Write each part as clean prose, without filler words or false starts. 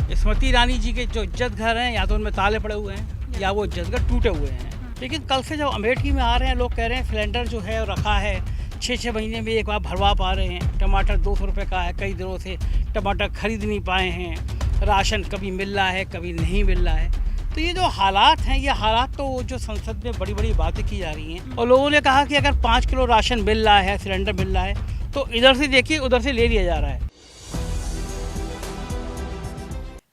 स्मृति ईरानी जी के जो इज्जत घर हैं, या तो उनमें ताले पड़े हुए हैं या वो इज्जत घर टूटे हुए हैं। लेकिन कल से जब अमेठी में आ रहे हैं, लोग कह रहे हैं सिलेंडर जो है रखा है 6-6 महीने में एक बार भरवा पा रहे हैं। टमाटर 200 रुपये का है, कई दिनों से टमाटर खरीद नहीं पाए हैं। राशन कभी मिल रहा है, कभी नहीं मिल रहा है। तो ये जो हालात हैं, ये हालात तो जो संसद में बड़ी बड़ी बातें की जा रही हैं, और लोगों ने कहा कि अगर 5 किलो राशन मिल रहा है, सिलेंडर मिल रहा है, तो इधर से देखिए उधर से ले लिया जा रहा है।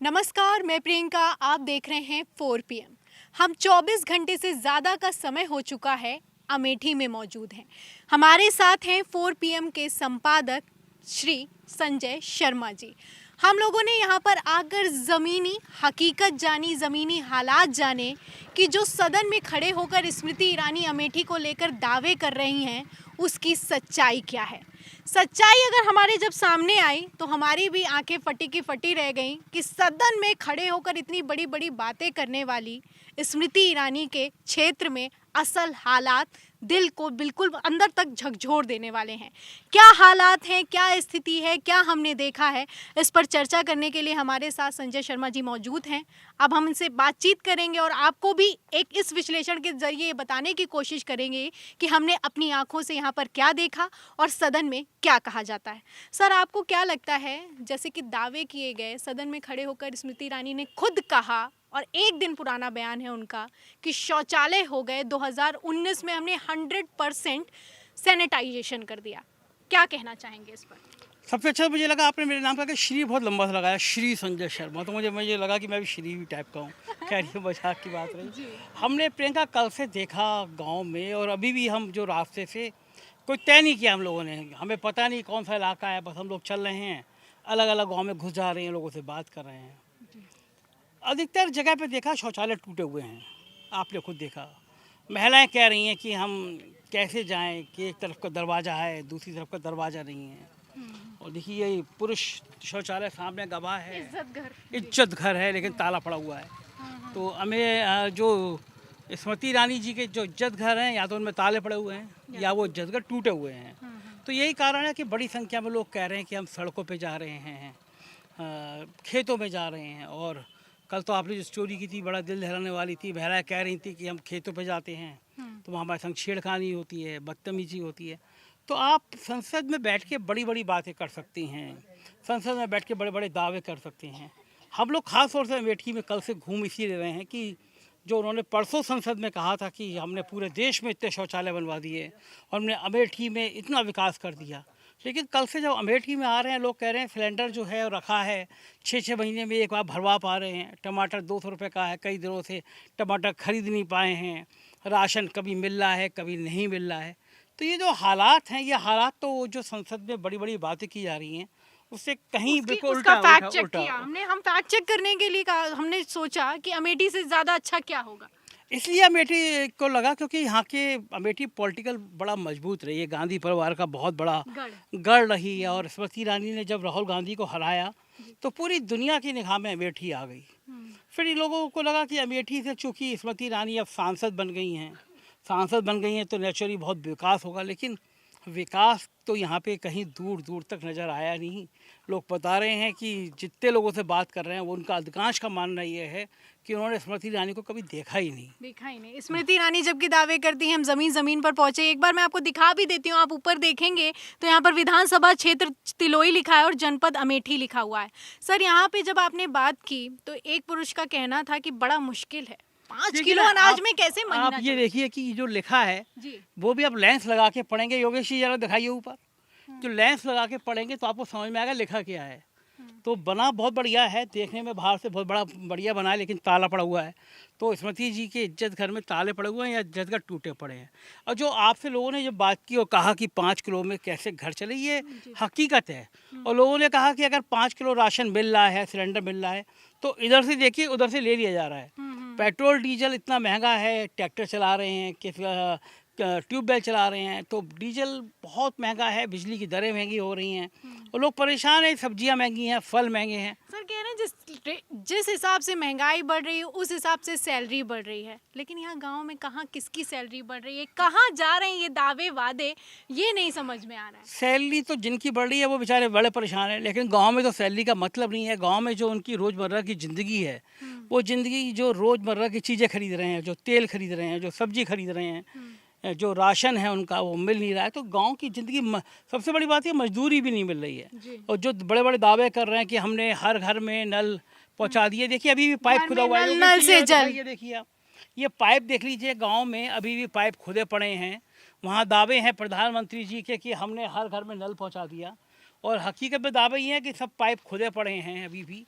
नमस्कार, मैं प्रियंका, आप देख रहे हैं 4 PM। हम 24 घंटे से ज़्यादा का समय हो चुका है अमेठी में मौजूद हैं। हमारे साथ हैं 4 PM के संपादक श्री संजय शर्मा जी। हम लोगों ने यहाँ पर आकर ज़मीनी हकीकत जानी, ज़मीनी हालात जाने कि जो सदन में खड़े होकर स्मृति ईरानी अमेठी को लेकर दावे कर रही हैं, उसकी सच्चाई क्या है। सच्चाई अगर हमारे जब सामने आई तो हमारी भी आंखें फटी की फटी रह गईं कि सदन में खड़े होकर इतनी बड़ी बड़ी बातें करने वाली स्मृति ईरानी के क्षेत्र में असल हालात दिल को बिल्कुल अंदर तक झकझोर देने वाले हैं। क्या हालात हैं, क्या स्थिति है, क्या हमने देखा है, इस पर चर्चा करने के लिए हमारे साथ संजय शर्मा जी मौजूद हैं। अब हम इनसे बातचीत करेंगे और आपको भी एक इस विश्लेषण के जरिए बताने की कोशिश करेंगे कि हमने अपनी आंखों से यहाँ पर क्या देखा और सदन में क्या कहा जाता है। सर, आपको क्या लगता है, जैसे कि दावे किए गए, सदन में खड़े होकर स्मृति ईरानी ने खुद कहा और एक दिन पुराना बयान है उनका कि शौचालय हो गए 2019 में हमने 100% सैनिटाइजेशन कर दिया। क्या कहना चाहेंगे इस पर? सबसे अच्छा मुझे लगा आपने मेरे नाम का श्री बहुत लंबा सा लगाया, श्री संजय शर्मा, तो मुझे लगा कि मैं भी श्री टाइप का हूँ। खैर ये मजाक की बात रही। हमने प्रियंका कल से देखा गांव में, और अभी भी हम जो रास्ते से कोई तय नहीं किया हम लोगों ने, हमें पता नहीं कौन सा इलाका है, बस हम लोग चल रहे हैं, अलग अलग गाँव में घुस जा रहे हैं, लोगों से बात कर रहे हैं। अधिकतर जगह पे देखा शौचालय टूटे हुए हैं, आपने खुद देखा। महिलाएं कह रही हैं कि हम कैसे जाएं कि एक तरफ का दरवाज़ा है, दूसरी तरफ का दरवाज़ा नहीं है। और देखिए ये पुरुष शौचालय सामने गवाह है, इज्जत घर है, लेकिन ताला पड़ा हुआ है। तो हमें जो स्मृति ईरानी जी के जो इज्जत घर हैं, या तो उनमें ताले पड़े हुए हैं या वो इज्जत घर टूटे हुए हैं। तो यही कारण है कि बड़ी संख्या में लोग कह रहे हैं कि हम सड़कों पे जा रहे हैं, खेतों में जा रहे हैं। और कल तो आपने जो स्टोरी की थी बड़ा दिल दहलाने वाली थी। महिलाएं कह रही थी कि हम खेतों पे जाते हैं तो वहाँ हमारे संग छेड़खानी होती है, बदतमीजी होती है। तो आप संसद में बैठ के बड़ी बड़ी बातें कर सकती हैं, संसद में बैठ के बड़े बड़े दावे कर सकते हैं। हम लोग ख़ास तौर से अमेठी में कल से घूम इसीलिए रहे हैं कि जो उन्होंने परसों संसद में कहा था कि हमने पूरे देश में इतने शौचालय बनवा दिए और हमने अमेठी में इतना विकास कर दिया। लेकिन कल से जब अमेठी में आ रहे हैं, लोग कह रहे हैं सिलेंडर जो है रखा है 6-6 महीने में एक बार भरवा पा रहे हैं। टमाटर 200 रुपये का है, कई दिनों से टमाटर खरीद नहीं पाए हैं। राशन कभी मिल रहा है, कभी नहीं मिल रहा है। तो ये जो हालात हैं, ये हालात तो जो संसद में बड़ी बड़ी बातें की जा रही हैं, उससे कहीं बिल्कुल उसका उल्टा फैक्ट चेक किया हम फैक्ट चेक करने के लिए हमने सोचा कि अमेठी से ज़्यादा अच्छा क्या होगा। इसलिए अमेठी को लगा क्योंकि यहाँ के अमेठी पॉलिटिकल बड़ा मजबूत रही है, गांधी परिवार का बहुत बड़ा गढ़ रही है। और स्मृति ईरानी ने जब राहुल गांधी को हराया तो पूरी दुनिया की निगाह में अमेठी आ गई। फिर इन लोगों को लगा कि अमेठी से चूँकि स्मृति ईरानी अब सांसद बन गई हैं तो नेचुरली बहुत विकास होगा। लेकिन विकास तो यहाँ पे कहीं दूर दूर तक नज़र आया नहीं। लोग बता रहे हैं कि जितने लोगों से बात कर रहे हैं वो उनका अधिकांश का मानना ये है कि उन्होंने स्मृति ईरानी को कभी देखा ही नहीं। स्मृति ईरानी जबकि दावे करती हैं हम ज़मीन पर पहुंचे। एक बार मैं आपको दिखा भी देती हूँ, आप ऊपर देखेंगे तो यहाँ पर विधानसभा क्षेत्र तिलोई लिखा है और जनपद अमेठी लिखा हुआ है। सर, यहाँ पे जब आपने बात की तो एक पुरुष का कहना था कि बड़ा मुश्किल है 5 किलो अनाज में कैसे महीना। आप ये देखिए कि जो लिखा है वो भी आप लेंस लगा के पढ़ेंगे। योगेश जी जरा दिखाइए ऊपर, जो लेंस लगा के पढ़ेंगे तो आपको समझ में आएगा लिखा क्या है। तो बना बहुत बढ़िया है, देखने में बाहर से बहुत बढ़िया बना है, लेकिन ताला पड़ा हुआ है। तो स्मृति जी के इज्जत घर में ताले पड़े हुए हैं या इज्जत घर टूटे पड़े हैं। और जो आपसे लोगों ने जब बात की और कहा कि 5 किलो में कैसे घर चले, ये हकीकत है। और लोगों ने कहा कि अगर 5 किलो राशन मिल रहा है, सिलेंडर मिल रहा है, तो इधर से देखिए उधर से ले लिया जा रहा है। पेट्रोल डीजल इतना महंगा है, ट्रैक्टर चला रहे हैं, ट्यूबवेल चला रहे हैं, तो डीजल बहुत महंगा है, बिजली की दरें महंगी हो रही हैं और लोग परेशान हैं, सब्जियां महंगी हैं, फल महंगे हैं। सर कह रहे हैं जिस हिसाब से महंगाई बढ़ रही है उस हिसाब से सैलरी बढ़ रही है, लेकिन यहाँ गांव में कहाँ किसकी सैलरी बढ़ रही है, कहाँ जा रहे हैं ये दावे वादे, ये नहीं समझ में आ रहा है। सैलरी तो जिनकी बढ़ रही है वो बेचारे बड़े परेशान हैं, लेकिन गांव में तो सैलरी का मतलब नहीं है। गांव में जो उनकी रोज़मर्रा की ज़िंदगी है, वो ज़िंदगी जो रोज़मर्रा की चीज़ें खरीद रहे हैं, जो तेल खरीद रहे हैं, जो सब्जी खरीद रहे हैं, जो राशन है उनका वो मिल नहीं रहा है। तो गांव की ज़िंदगी सबसे बड़ी बात है मजदूरी भी नहीं मिल रही है। और जो बड़े बड़े दावे कर रहे हैं कि हमने हर घर में नल पहुंचा दिए, देखिए अभी भी पाइप खुदा हुआ है, नल से जल, ये देखिए आप, ये पाइप देख लीजिए, गांव में अभी भी पाइप खुदे पड़े हैं। वहाँ दावे हैं प्रधानमंत्री जी के कि हमने हर घर में नल पहुँचा दिया, और हकीकत में दावे ये हैं कि सब पाइप खुदे पड़े हैं अभी भी।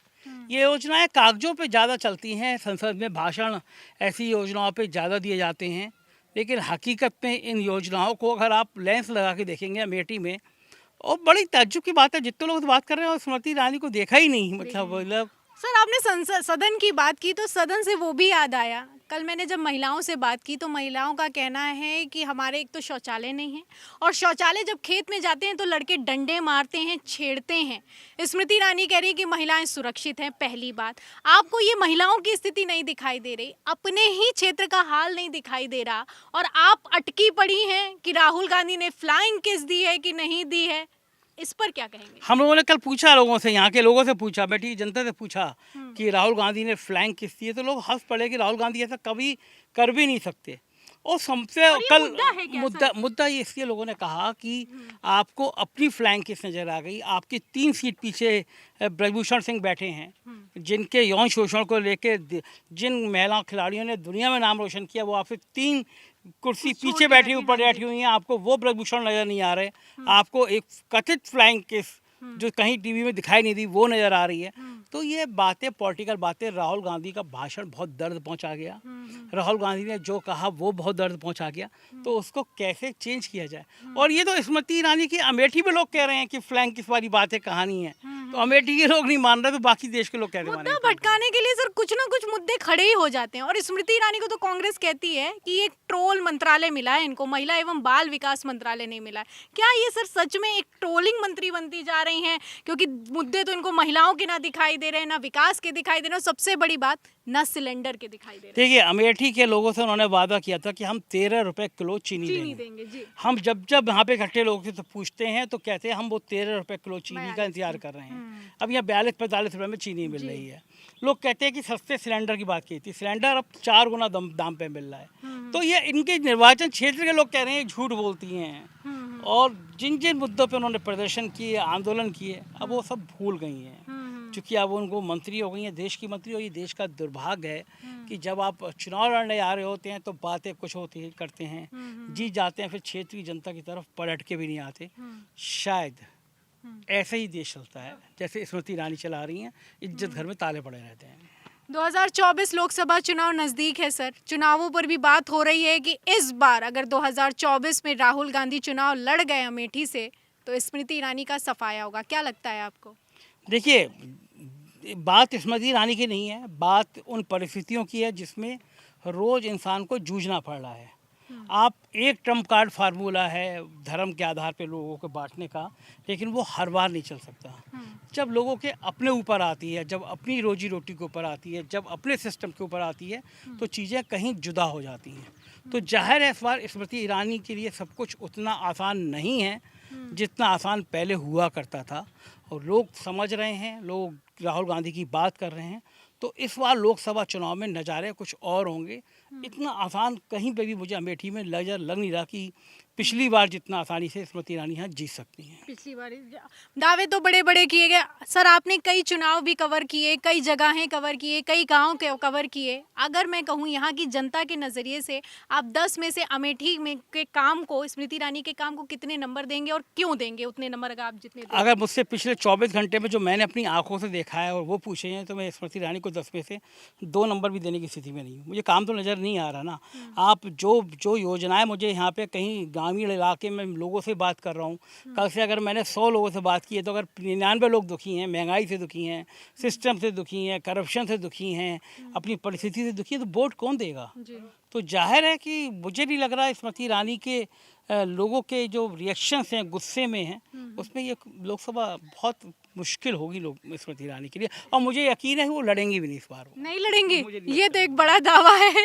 ये योजनाएं कागजों पे ज़्यादा चलती हैं, संसद में भाषण ऐसी योजनाओं पे ज़्यादा दिए जाते हैं, लेकिन हकीकत में इन योजनाओं को अगर आप लेंस लगा के देखेंगे अमेठी में, और बड़ी ताज्जुब की बात है, जितने लोग बात कर रहे हैं और स्मृति ईरानी को देखा ही नहीं, मतलब सर आपने सदन की बात की तो सदन से वो भी याद आया, कल मैंने जब महिलाओं से बात की तो महिलाओं का कहना है कि हमारे एक तो शौचालय नहीं है, और शौचालय जब खेत में जाते हैं तो लड़के डंडे मारते हैं, छेड़ते हैं। स्मृति ईरानी कह रही है कि महिलाएं सुरक्षित हैं। पहली बात, आपको ये महिलाओं की स्थिति नहीं दिखाई दे रही, अपने ही क्षेत्र का हाल नहीं दिखाई दे रहा, और आप अटकी पड़ी हैं कि राहुल गांधी ने फ्लाइंग किस दी है कि नहीं दी है, इस पर क्या कहेंगे? हम लोगों ने कल पूछा, लोगों से, यहाँ के लोगों से पूछा, बैठी जनता से पूछा कि राहुल गांधी ने फ्लैंक किस दी है, तो लोग हंस पड़े कि राहुल गांधी ऐसा कभी कर भी नहीं सकते। और सबसे कल मुद्दा ये इसलिए लोगों ने कहा कि आपको अपनी फ्लैंक किस नज़र आ गई। आपकी 3 सीट पीछे ब्रजभूषण सिंह बैठे हैं, जिनके यौन शोषण को लेके जिन महिला खिलाड़ियों ने दुनिया में नाम रोशन किया, वो आपसे 3 कुर्सी पीछे बैठी ऊपर बैठी हुई हैं। आपको वो ब्रजभूषण नज़र नहीं आ रहे, आपको एक कथित फ्लाइंग किस जो कहीं टीवी में दिखाई नहीं दी वो नज़र आ रही है। तो ये बातें, पॉलिटिकल बातें, राहुल गांधी का भाषण बहुत दर्द पहुंचा गया। राहुल गांधी ने जो कहा वो बहुत दर्द पहुंचा गया, तो उसको कैसे चेंज किया जाए। और ये तो स्मृति ईरानी की अमेठी में लोग कह रहे हैं कि फ्लैंक किस वाली बात है, कहानी है, तो अमेठी के लोग नहीं मान रहे, तो बाकी देश के लोग कैसे मानेंगे? मुद्दा भटकाने के लिए सर कुछ ना कुछ मुद्दे खड़े ही हो जाते हैं, और स्मृति ईरानी को तो कांग्रेस कहती है कि एक ट्रोल मंत्रालय मिला है इनको, महिला एवं बाल विकास मंत्रालय नहीं मिला है। क्या ये सर सच में एक ट्रोलिंग मंत्री बनती जा रही हैं, क्योंकि मुद्दे तो इनको महिलाओं के ना दिखाई दे रहे हैं, ना विकास के दिखाई दे रहे हैं, सबसे बड़ी बात ना सिलेंडर के दिखाई दे रहे हैं। देखिए, अमेठी के लोगों से उन्होंने वादा किया था कि हम 13 रुपए किलो चीनी देंगे जी। हम जब यहाँ पे इकट्ठे लोग से पूछते हैं तो कहते हैं हम वो 13 रुपए किलो चीनी का इंतजार कर रहे हैं। अब यहाँ 42-45 रुपए में चीनी मिल रही है। लोग कहते हैं कि सस्ते सिलेंडर की बात की थी, सिलेंडर अब 4 गुना दाम पे मिल रहा है। तो ये इनके निर्वाचन क्षेत्र के लोग कह रहे हैं झूठ बोलती हैं, और जिन जिन मुद्दों पे उन्होंने प्रदर्शन किए, आंदोलन किए, अब वो सब भूल गई हैं, क्योंकि अब उनको मंत्री हो गई हैं, देश की मंत्री। और ये देश का दुर्भाग्य है कि जब आप चुनाव लड़ने आ रहे होते हैं तो बातें कुछ होती करते हैं, जीत जाते हैं, फिर क्षेत्र की जनता की तरफ पलट के भी नहीं आते। शायद ऐसे ही देश चलता है जैसे स्मृति ईरानी चला रही हैं, इज्जत घर में ताले पड़े रहते हैं। 2024 लोकसभा चुनाव नज़दीक है सर, चुनावों पर भी बात हो रही है कि इस बार अगर 2024 में राहुल गांधी चुनाव लड़ गए अमेठी से तो स्मृति ईरानी का सफाया होगा, क्या लगता है आपको? देखिए, बात स्मृति ईरानी की नहीं है, बात उन परिस्थितियों की है जिसमें रोज़ इंसान को जूझना पड़ रहा है। आप एक ट्रम्प कार्ड फार्मूला है धर्म के आधार पे लोगों को बांटने का, लेकिन वो हर बार नहीं चल सकता। जब लोगों के अपने ऊपर आती है, जब अपनी रोजी रोटी के ऊपर आती है, जब अपने सिस्टम के ऊपर आती है, तो चीज़ें कहीं जुदा हो जाती हैं। तो जाहिर है इस बार स्मृति ईरानी के लिए सब कुछ उतना आसान नहीं है जितना आसान पहले हुआ करता था, और लोग समझ रहे हैं, लोग राहुल गांधी की बात कर रहे हैं। तो इस बार लोकसभा चुनाव में नज़ारे कुछ और होंगे। इतना आसान कहीं पे भी मुझे अमेठी में लग नहीं रहा कि पिछली बार जितना आसानी से स्मृति ईरानी यहाँ जीत सकती हैं। पिछली बार दावे तो बड़े बड़े किए गए सर, आपने कई चुनाव भी कवर किए, कई जगहें कवर किए, कई गांव के कवर किए। अगर मैं कहूँ यहाँ की जनता के नज़रिए से आप 10 में से अमेठी में के काम को, स्मृति ईरानी के काम को कितने नंबर देंगे और क्यों देंगे उतने नंबर? अगर आप जितने अगर मुझसे पिछले 24 घंटे में जो मैंने अपनी आंखों से देखा है और वो पूछे हैं, तो मैं स्मृति ईरानी को 10 में से 2 नंबर भी देने की स्थिति में नहीं हूँ। मुझे काम तो नज़र नहीं आ रहा ना। आप जो योजनाएं मुझे यहाँ पे कहीं ग्रामीण इलाके में लोगों से बात कर रहा हूँ। कल से अगर मैंने 100 लोगों से बात की है तो अगर 99 लोग दुखी हैं, महंगाई से दुखी हैं, सिस्टम से दुखी हैं, करप्शन से दुखी हैं, अपनी परिस्थिति से दुखी हैं, तो वोट कौन देगा? तो जाहिर है कि मुझे नहीं लग रहा स्मृति ईरानी के लोगों के जो रिएक्शंस हैं, गुस्से में हैं, उसमें ये लोकसभा बहुत मुश्किल होगी लोग स्मृति ईरानी के लिए। और मुझे यकीन है कि वो लड़ेंगी भी नहीं इस बार। नहीं लड़ेंगी, ये तो एक बड़ा दावा है।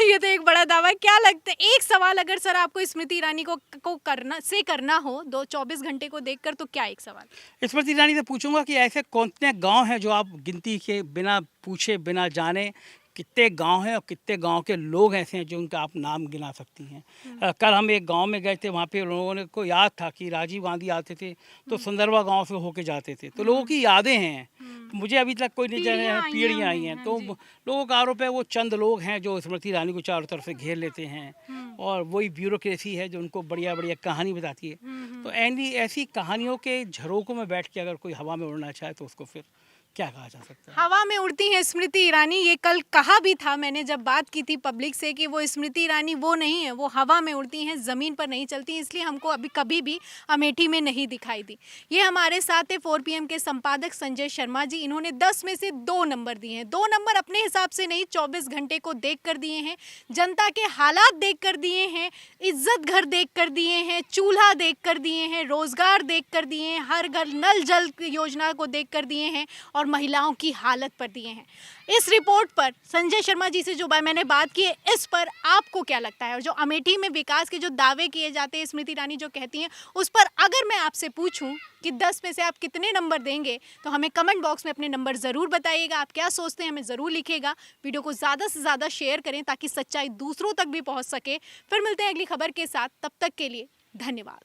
ये तो एक बड़ा दावा है। क्या लगता है, एक सवाल अगर सर आपको स्मृति ईरानी को करना हो 24 घंटे को देखकर, तो क्या एक सवाल स्मृति ईरानी से पूछूंगा कि ऐसे कौन से गांव हैं जो आप गिनती के बिना पूछे बिना जाने, कितने गांव हैं और कितने गांव के लोग ऐसे हैं जो उनका आप नाम गिना सकती हैं? कल हम एक गांव में गए थे, वहाँ पे लोगों ने को याद था कि राजीव गांधी आते थे तो सुंदरवा गांव से होके जाते थे, तो लोगों की यादें हैं। तो मुझे अभी तक कोई नहीं जाने, पीढ़ियाँ आई हैं, तो लोगों का आरोप है वो चंद लोग हैं जो स्मृति ईरानी को चारों तरफ से घेर लेते हैं और वही ब्यूरोक्रेसी है जो उनको बढ़िया बढ़िया कहानी बताती है। तो ऐसी कहानियों के झरोकों में बैठ के अगर कोई हवा में उड़ना चाहे तो उसको फिर क्या कहा जा सकता है? हवा में उड़ती हैं स्मृति ईरानी। ये कल कहा भी था मैंने जब बात की थी पब्लिक से कि वो स्मृति ईरानी वो नहीं है, वो हवा में उड़ती हैं, ज़मीन पर नहीं चलती, इसलिए हमको अभी कभी भी अमेठी में नहीं दिखाई दी। ये हमारे साथ है 4 PM के संपादक संजय शर्मा जी। इन्होंने 10 में से 2 नंबर दिए हैं। 2 नंबर अपने हिसाब से नहीं, 24 घंटे को देख कर दिए हैं, जनता के हालात देख कर दिए हैं, इज्जत घर देख कर दिए हैं, चूल्हा देख कर दिए हैं, रोजगार देख कर दिए हैं, हर घर नल जल योजना को देख कर दिए हैं और महिलाओं की हालत पर दिए हैं। इस रिपोर्ट पर संजय शर्मा जी से जो मैंने बात की है, इस पर आपको क्या लगता है? और जो अमेठी में विकास के जो दावे किए जाते हैं, स्मृति ईरानी जो कहती हैं, उस पर अगर मैं आपसे पूछूं कि 10 में से आप कितने नंबर देंगे, तो हमें कमेंट बॉक्स में अपने नंबर ज़रूर बताइएगा। आप क्या सोचते हैं हमें ज़रूर लिखिएगा। वीडियो को ज़्यादा से ज़्यादा शेयर करें ताकि सच्चाई दूसरों तक भी पहुँच सके। फिर मिलते हैं अगली खबर के साथ, तब तक के लिए धन्यवाद।